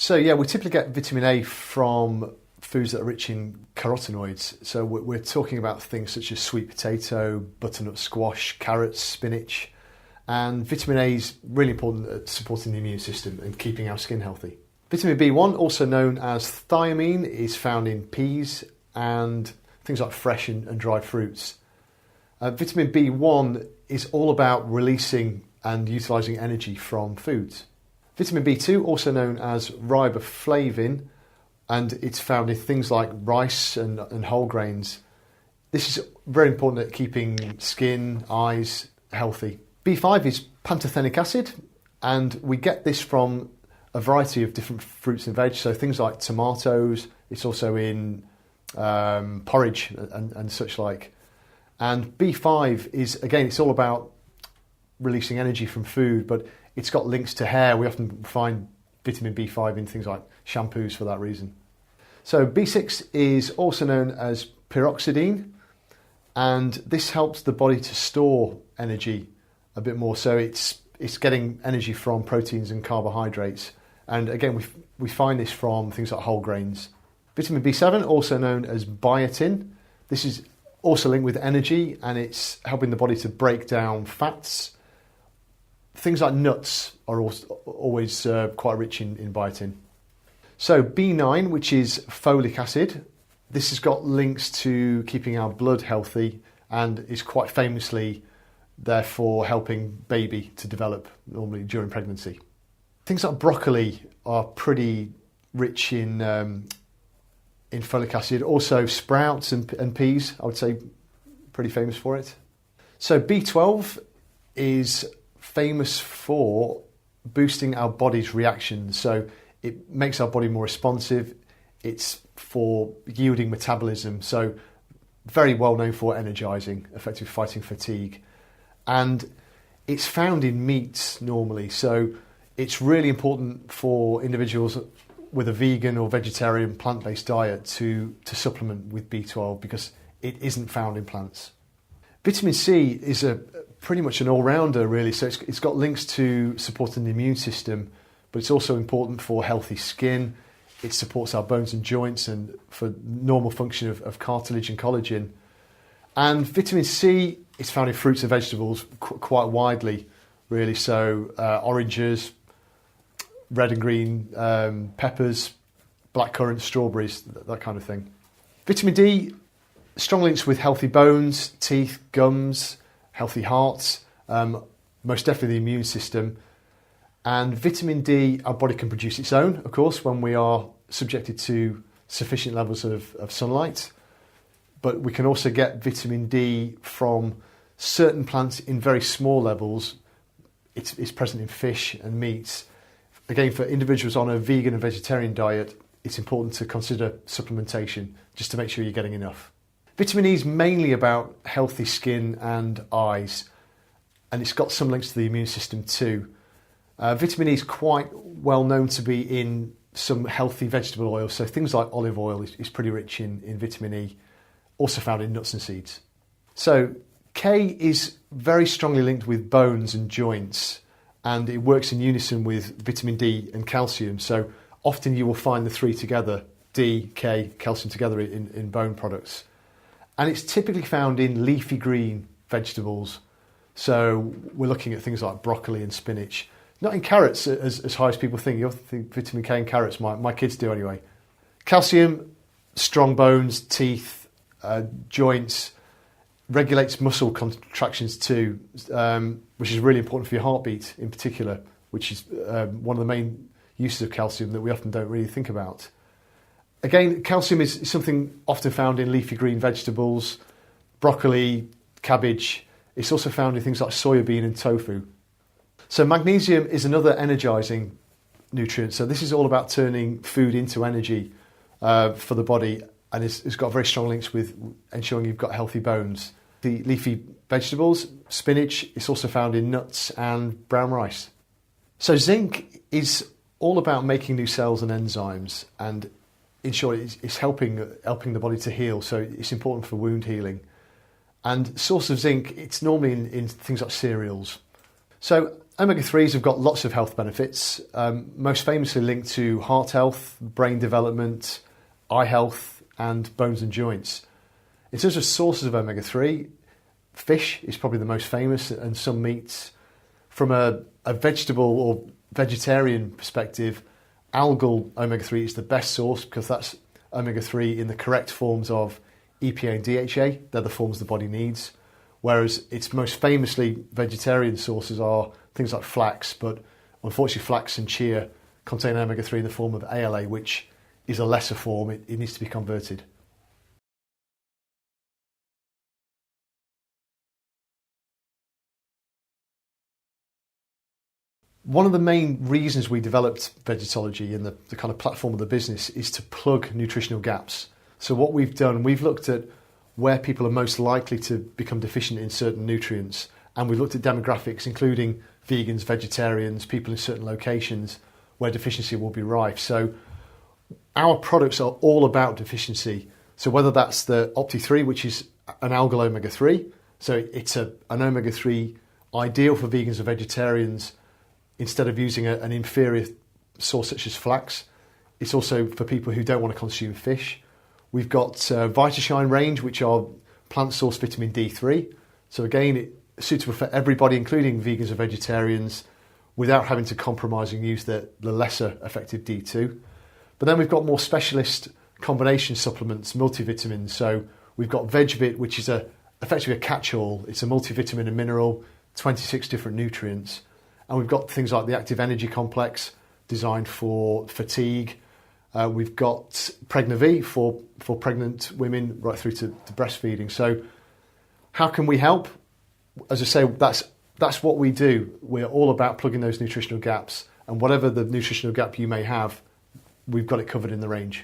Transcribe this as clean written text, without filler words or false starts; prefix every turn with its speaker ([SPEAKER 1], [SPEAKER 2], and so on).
[SPEAKER 1] So yeah, we typically get vitamin A from foods that are rich in carotenoids. So we're talking about things such as sweet potato, butternut squash, carrots, spinach. And vitamin A is really important at supporting the immune system and keeping our skin healthy. Vitamin B1, also known as thiamine, is found in peas and things like fresh and dried fruits. Vitamin B1 is all about releasing and utilising energy from foods. Vitamin B2, also known as riboflavin, and it's found in things like rice and whole grains. This is very important at keeping skin, eyes healthy. B5 is pantothenic acid, and we get this from a variety of different fruits and veg, so things like tomatoes. It's also in porridge and such like. And B5 is, again, it's all about releasing energy from food, but it's got links to hair. We often find vitamin B5 in things like shampoos for that reason. So B6 is also known as pyroxidine, and this helps the body to store energy a bit more. So it's getting energy from proteins and carbohydrates. And again, we find this from things like whole grains. Vitamin B7, also known as biotin. This is also linked with energy, and it's helping the body to break down fats. Things like nuts are always quite rich in biotin. So B9, which is folic acid, this has got links to keeping our blood healthy and is quite famously therefore helping baby to develop normally during pregnancy. Things like broccoli are pretty rich in folic acid. Also sprouts and peas, I would say, pretty famous for it. So B12 is famous for boosting our body's reactions. So it makes our body more responsive. It's for yielding metabolism. So very well known for energizing, effectively fighting fatigue. And it's found in meats normally. So it's really important for individuals with a vegan or vegetarian plant-based diet to supplement with B12 because it isn't found in plants. Vitamin C is pretty much an all-rounder really, so it's got links to supporting the immune system, but it's also important for healthy skin. It supports our bones and joints and for normal function of cartilage and collagen. And vitamin C is found in fruits and vegetables quite widely really, so oranges, red and green peppers, blackcurrant, strawberries, that kind of thing. Vitamin D, strong links with healthy bones, teeth, gums, healthy hearts, most definitely the immune system. And vitamin D, our body can produce its own, of course, when we are subjected to sufficient levels of sunlight. But we can also get vitamin D from certain plants in very small levels. It's present in fish and meats. Again, for individuals on a vegan and vegetarian diet, it's important to consider supplementation just to make sure you're getting enough. Vitamin E is mainly about healthy skin and eyes, and it's got some links to the immune system too. Vitamin E is quite well known to be in some healthy vegetable oils, so things like olive oil is pretty rich in vitamin E, also found in nuts and seeds. So K is very strongly linked with bones and joints, and it works in unison with vitamin D and calcium. So often you will find the three together, D, K, calcium together in bone products. And it's typically found in leafy green vegetables. So we're looking at things like broccoli and spinach. Not in carrots as high as people think. You often think vitamin K in carrots, my kids do anyway. Calcium, strong bones, teeth, joints, regulates muscle contractions too, which is really important for your heartbeat in particular, which is one of the main uses of calcium that we often don't really think about. Again, calcium is something often found in leafy green vegetables, broccoli, cabbage. It's also found in things like soya bean and tofu. So magnesium is another energizing nutrient. So this is all about turning food into energy for the body, and it's got very strong links with ensuring you've got healthy bones. The leafy vegetables, spinach, is also found in nuts and brown rice. So zinc is all about making new cells and enzymes, and in short, it's helping the body to heal. So it's important for wound healing. And source of zinc, it's normally in things like cereals. So Omega-3s have got lots of health benefits, most famously linked to heart health, brain development, eye health, and bones and joints. In terms of sources of omega-3, fish is probably the most famous, and some meats. From a vegetable or vegetarian perspective, algal omega-3 is the best source because that's omega-3 in the correct forms of EPA and DHA. They're the forms the body needs. Whereas its most famously vegetarian sources are things like flax, but unfortunately flax and chia contain omega-3 in the form of ALA, which is a lesser form. It needs to be converted. One of the main reasons we developed Vegetology and the kind of platform of the business is to plug nutritional gaps. So what we've done, we've looked at where people are most likely to become deficient in certain nutrients, and we've looked at demographics, including vegans, vegetarians, people in certain locations where deficiency will be rife. So our products are all about deficiency. So whether that's the Opti3, which is an algal omega-3, so it's an omega-3 ideal for vegans and vegetarians instead of using an inferior source such as flax. It's also for people who don't want to consume fish. We've got VitaShine range, which are plant-source vitamin D3. So again, it's suitable for everybody, including vegans and vegetarians, without having to compromise and use the lesser effective D2. But then we've got more specialist combination supplements, multivitamins. So we've got VegVit, which is effectively a catch-all. It's a multivitamin and mineral, 26 different nutrients. And we've got things like the Active Energy Complex, designed for fatigue. We've got Pregna-V for pregnant women right through to breastfeeding. So how can we help? As I say, that's what we do. We're all about plugging those nutritional gaps. And whatever the nutritional gap you may have, we've got it covered in the range.